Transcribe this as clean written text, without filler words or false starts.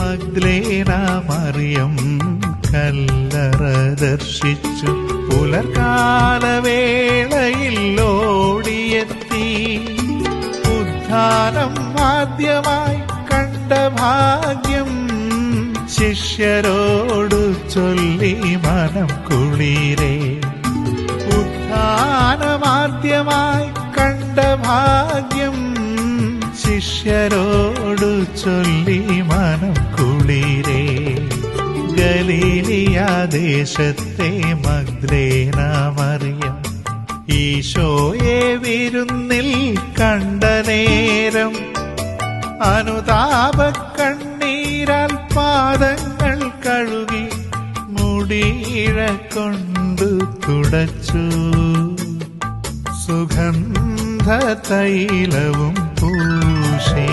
Magdalene Mariyam കല്ലറ ദർശിച്ചു പുലർകാലവേളയിൽ ഓടിയെത്തി. ഉദ്ധാനം ആദ്യമായി കണ്ട ഭാഗ്യം ശിഷ്യരോടു ചൊല്ലി മനം കുളിരേ. ഉദ്ധാനമാദ്യമായി കണ്ട ഭാഗ്യം ശിഷ്യരോടു ചൊല്ലി മനം കുളിരേ. ഗലീലിയ ദേശത്തെ മഗ്ദലേന മറിയം ഈശോയെ വിരുന്നിൽ കണ്ട നേരം അനുതാപ കണ്ണീരാൽ പാദങ്ങൾ കഴുകി മുടിയിഴ കൊണ്ടു തുടച്ചു. സുഗന്ധ തൈലവും പൂശി